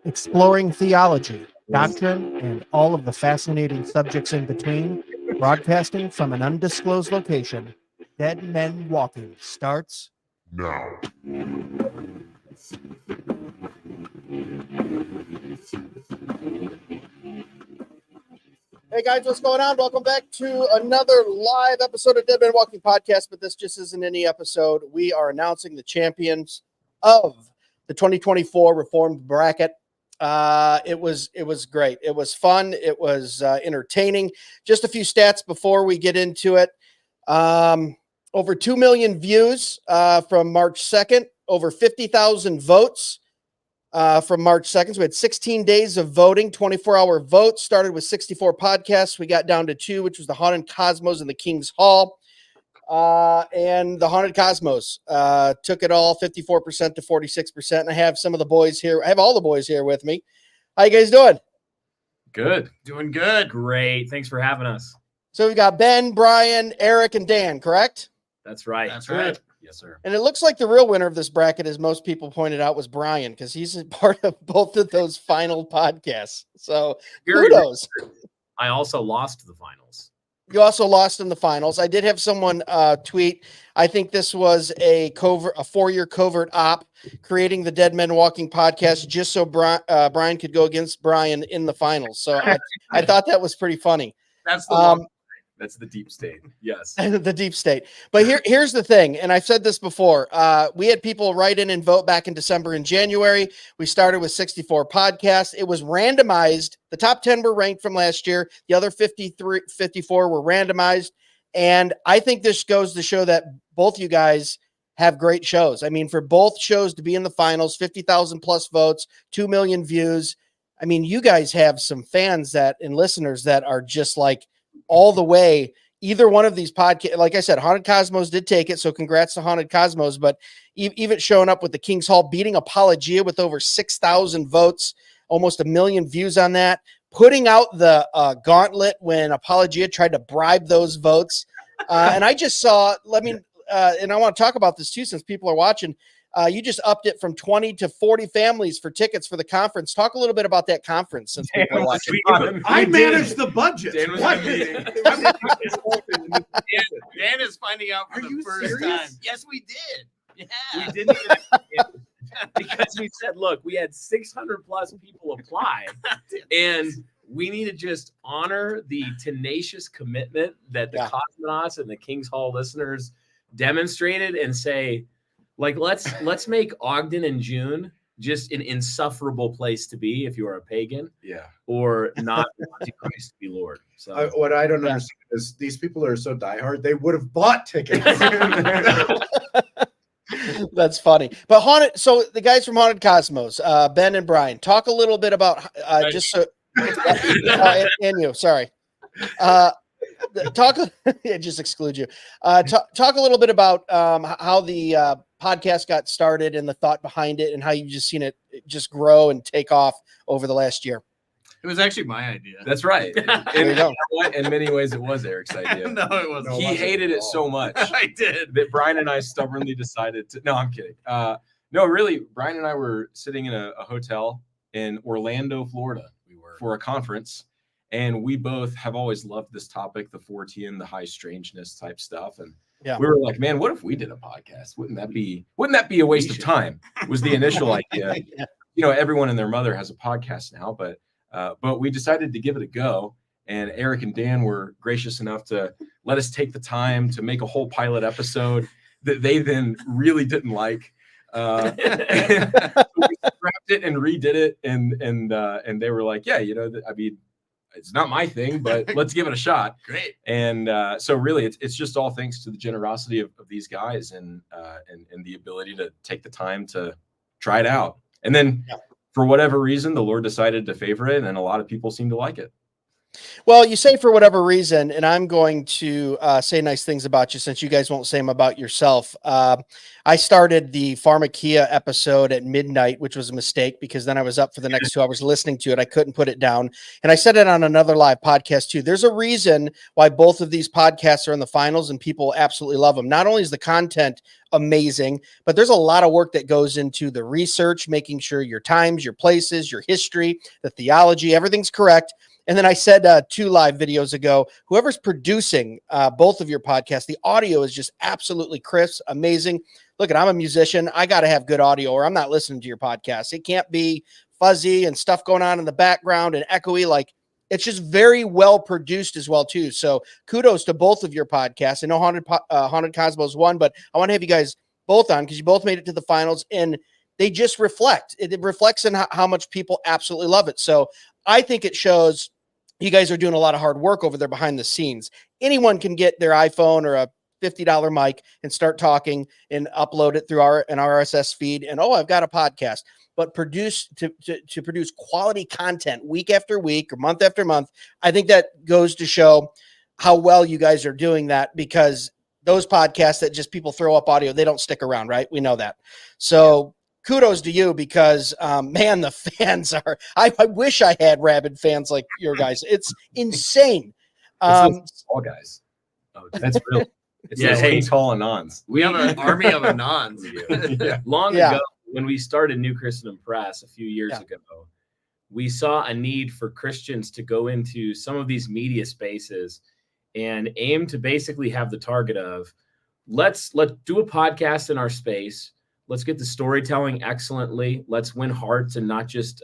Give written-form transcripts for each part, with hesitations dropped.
Exploring theology, doctrine, and all of the fascinating subjects in between, broadcasting from an undisclosed location, Dead Men Walking starts now. Hey guys, what's going on? Welcome back to another live episode of Dead Men Walking Podcast, but this just isn't any episode. We are announcing the champions of the 2024 Reformed Bracket. It was great. It was fun. It was entertaining. Just a few stats before we get into it. Over 2 million views from March 2nd, over 50,000 votes from March 2nd. So we had 16 days of voting, 24-hour votes, started with 64 podcasts. We got down to 2, which was the Haunted Cosmos and the King's Hall. And the Haunted Cosmos took it all 54% to 46%. And I have some of the boys here. I have all the boys here with me. How you guys doing? Good. Doing good. Great. Thanks for having us. So we've got Ben, Brian, Eric, and Dan, correct? That's right. That's right. Yes, sir. And it looks like the real winner of this bracket, as most people pointed out, was Brian, because he's a part of both of those final podcasts. So kudos. I also lost the finals. You also lost in the finals. I did have someone tweet. I think this was a 4-year covert op, creating the Dead Men Walking podcast just so Brian could go against Brian in the finals. So I thought that was pretty funny. That's the That's the deep state. Yes. The deep state. But here's the thing, and I've said this before. We had people write in and vote back in December and January. We started with 64 podcasts. It was randomized. The top 10 were ranked from last year. The other 54 were randomized. And I think this goes to show that both you guys have great shows. I mean, for both shows to be in the finals, 50,000 plus votes, 2 million views. I mean, you guys have some fans and listeners that are just like, all the way. Either one of these podcasts, like I said, Haunted Cosmos did take it, so congrats to Haunted Cosmos, but even showing up with the King's Hall, beating Apologia with over 6,000 votes, almost 1 million views on that, putting out the gauntlet when Apologia tried to bribe those votes. And I just saw, and I want to talk about this too, since people are watching. You just upped it from 20 to 40 families for tickets for the conference. Talk a little bit about that conference since people are watching. I managed the budget. Dan was Dan is finding out for the first time. Yes, we did. Yeah. We didn't even because we said, look, we had 600 plus people apply, and we need to just honor the tenacious commitment that the Cosmonauts and the King's Hall listeners demonstrated, and say, like, let's make Ogden in June just an insufferable place to be if you are a pagan, or not wanting Christ to be Lord. So what I don't understand is these people are so diehard, they would have bought tickets. That's funny. But so the guys from Haunted Cosmos, Ben and Brian, talk a little bit about and you, sorry. Just exclude you. Talk a little bit about how the podcast got started and the thought behind it, and how you've just seen it just grow and take off over the last year. It was actually my idea. That's right. In many ways, it was Eric's idea. No, it wasn't. He hated it so much. I did. That Brian and I stubbornly decided to. No, I'm kidding. No, really, Brian and I were sitting in a hotel in Orlando, Florida. We were for a conference. And we both have always loved this topic, the Fortean, the high strangeness type stuff. And we were like, man, what if we did a podcast? Wouldn't that be a waste of time? Was the initial idea. You know, everyone and their mother has a podcast now, but we decided to give it a go. And Eric and Dan were gracious enough to let us take the time to make a whole pilot episode that they then really didn't like. So we scrapped it and redid it. And they were like, yeah, it's not my thing, but let's give it a shot. Great. And so really, it's just all thanks to the generosity of these guys and the ability to take the time to try it out. And then for whatever reason, the Lord decided to favor it, and a lot of people seem to like it. Well, you say for whatever reason, and I'm going to say nice things about you since you guys won't say them about yourself. I I started the Pharmakia episode at midnight, which was a mistake because then I was up for the next 2 hours listening to it. I couldn't put it down. And I said it on another live podcast too. There's a reason why both of these podcasts are in the finals and people absolutely love them. Not only is the content amazing, but there's a lot of work that goes into the research, making sure your times, your places, your history, the theology, everything's correct. And then I said 2 live videos ago, whoever's producing both of your podcasts, the audio is just absolutely crisp, amazing. Look, I'm a musician. I got to have good audio or I'm not listening to your podcast. It can't be fuzzy and stuff going on in the background and echoey. Like, it's just very well produced as well, too. So kudos to both of your podcasts. I know Haunted Cosmos won, but I want to have you guys both on because you both made it to the finals and they just reflect. It reflects in how much people absolutely love it. So I think it shows you guys are doing a lot of hard work over there behind the scenes. Anyone can get their iPhone or a $50 mic and start talking and upload it through an RSS feed. And, I've got a podcast, but produce quality content week after week or month after month. I think that goes to show how well you guys are doing that because those podcasts that just people throw up audio, they don't stick around, right? We know that. So kudos to you because, man, the fans are, I wish I had rabid fans like your guys. It's insane. It's all guys. Oh, that's real. It's Yeah, the hey. tall Anons. We have an army of Anons. Yeah. Long Yeah. ago, when we started New Christendom Press a few years Yeah. ago, we saw a need for Christians to go into some of these media spaces and aim to basically have the target of let's do a podcast in our space. Let's get the storytelling excellently. Let's win hearts and not just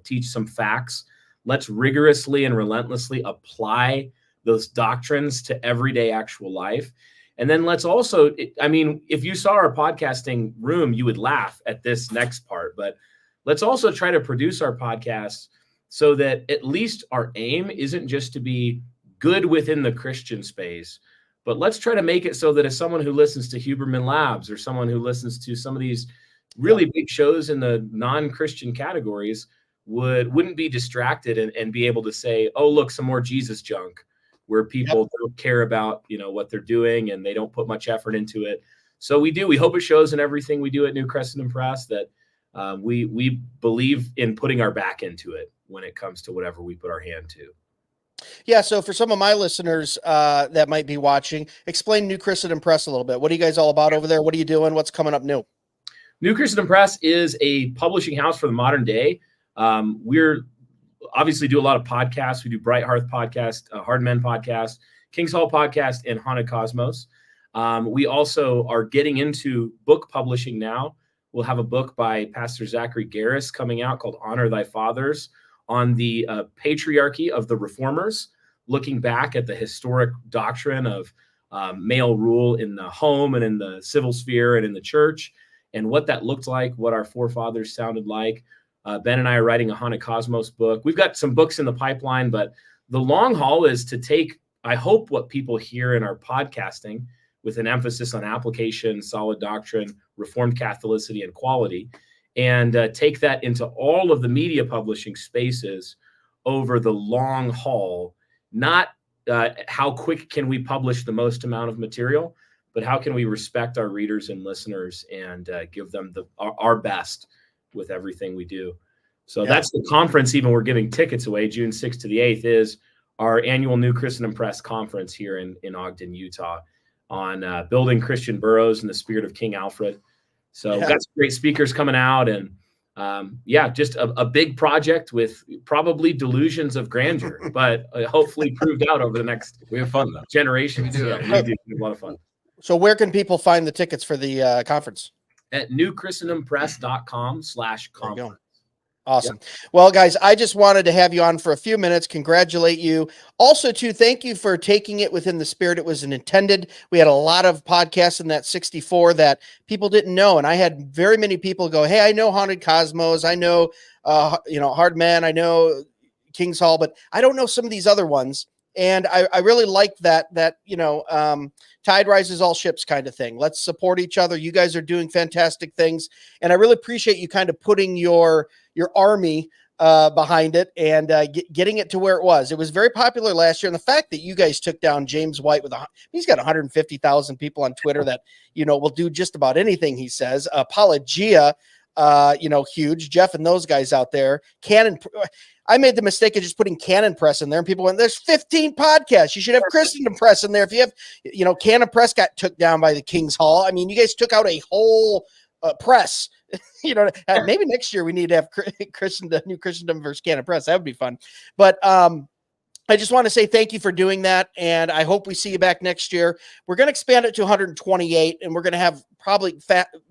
teach some facts. Let's rigorously and relentlessly apply those doctrines to everyday actual life. And then let's also, if you saw our podcasting room, you would laugh at this next part, but let's also try to produce our podcasts so that at least our aim isn't just to be good within the Christian space, but let's try to make it so that as someone who listens to Huberman Labs or someone who listens to some of these really big shows in the non-Christian categories wouldn't be distracted and be able to say, oh, look, some more Jesus junk, where people don't care about, what they're doing and they don't put much effort into it. So we hope it shows in everything we do at New Christendom Press that we believe in putting our back into it when it comes to whatever we put our hand to. Yeah. So for some of my listeners that might be watching, explain New Christendom Press a little bit. What are you guys all about over there? What are you doing? What's coming up new? New Christendom Press is a publishing house for the modern day. We're obviously do a lot of podcasts. We do Bright Hearth podcast, Hard Men podcast, King's Hall podcast, and Haunted Cosmos. We also are getting into book publishing now. We'll have a book by Pastor Zachary Garris coming out called Honor Thy Fathers on the patriarchy of the Reformers, looking back at the historic doctrine of male rule in the home and in the civil sphere and in the church, and what that looked like, what our forefathers sounded like. Ben and I are writing a Haunted Cosmos book. We've got some books in the pipeline, but the long haul is to take, I hope, what people hear in our podcasting with an emphasis on application, solid doctrine, Reformed Catholicity, and quality, and take that into all of the media publishing spaces over the long haul, not how quick can we publish the most amount of material, but how can we respect our readers and listeners and give them our best with everything we do. So that's the conference. Even we're giving tickets away June 6th to the 8th is our annual New Christendom Press conference here in Ogden, Utah, on building Christian boroughs in the spirit of King Alfred. So we've got some great speakers coming out, and just a big project with probably delusions of grandeur, but hopefully proved out over the next We have fun though. generations. We do. Yeah, we do. A lot of fun. So where can people find the tickets for the conference? At newchristendompress.com/conference. Awesome. Well, guys, I just wanted to have you on for a few minutes, congratulate you. Also, too, thank you for taking it within the spirit it was intended. We had a lot of podcasts in that 64 that people didn't know. And I had very many people go, hey, I know Haunted Cosmos. I know, Hard Men. I know King's Hall, but I don't know some of these other ones. And I really like that, tide rises all ships kind of thing. Let's support each other. You guys are doing fantastic things. And I really appreciate you kind of putting your army behind it and getting it to where it was. It was very popular last year. And the fact that you guys took down James White he's got 150,000 people on Twitter that, will do just about anything he says. Apologia, huge. Jeff and those guys out there. I made the mistake of just putting Cannon Press in there, and people went, there's 15 podcasts. You should have Christendom Press in there. If you have, Cannon Press got took down by the King's Hall. I mean, you guys took out a whole press. Maybe next year we need to have New Christendom versus Cannon Press. That would be fun. But I just want to say thank you for doing that, and I hope we see you back next year. We're going to expand it to 128, and we're going to have probably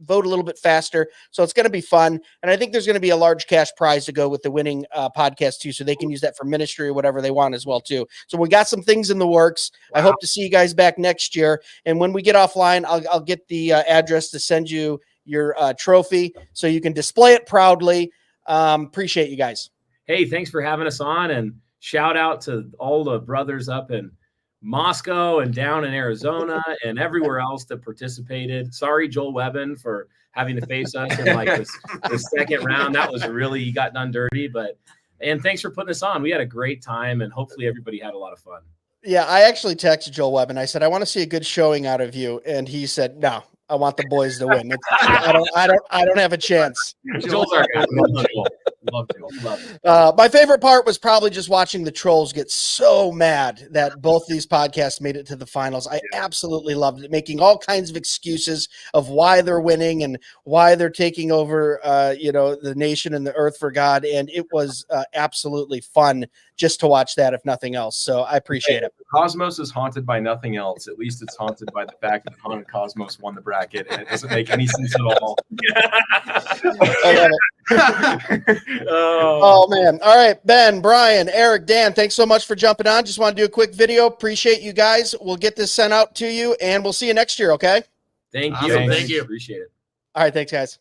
vote a little bit faster, so it's going to be fun. And I think there's going to be a large cash prize to go with the winning podcast too, so they can use that for ministry or whatever they want as well too. So we got some things in the works. Wow. I hope to see you guys back next year, and when we get offline, I'll get the address to send you your trophy so you can display it proudly. Appreciate you guys. Hey, thanks for having us on, and shout out to all the brothers up in Moscow and down in Arizona and everywhere else that participated. Sorry, Joel Webben, for having to face us in like this second round. That was really, you got done dirty, and thanks for putting us on. We had a great time, and hopefully everybody had a lot of fun. Yeah, I actually texted Joel Webben. I said, I want to see a good showing out of you. And he said, no, I want the boys to win. I don't have a chance. Joel's our guy. Love my favorite part was probably just watching the trolls get so mad that both these podcasts made it to the finals. I absolutely loved it, making all kinds of excuses of why they're winning and why they're taking over, the nation and the earth for God. And it was absolutely fun just to watch that, if nothing else. So I appreciate it. Cosmos is haunted by nothing else. At least it's haunted by the fact that Haunted Cosmos won the bracket, and it doesn't make any sense at all. I love it. Oh man. All right, Ben, Brian, Eric, Dan, thanks so much for jumping on. Just want to do a quick video. Appreciate you guys. We'll get this sent out to you, and we'll see you next year, okay? Thank you. Awesome. Thank you. Appreciate it. All right, thanks guys.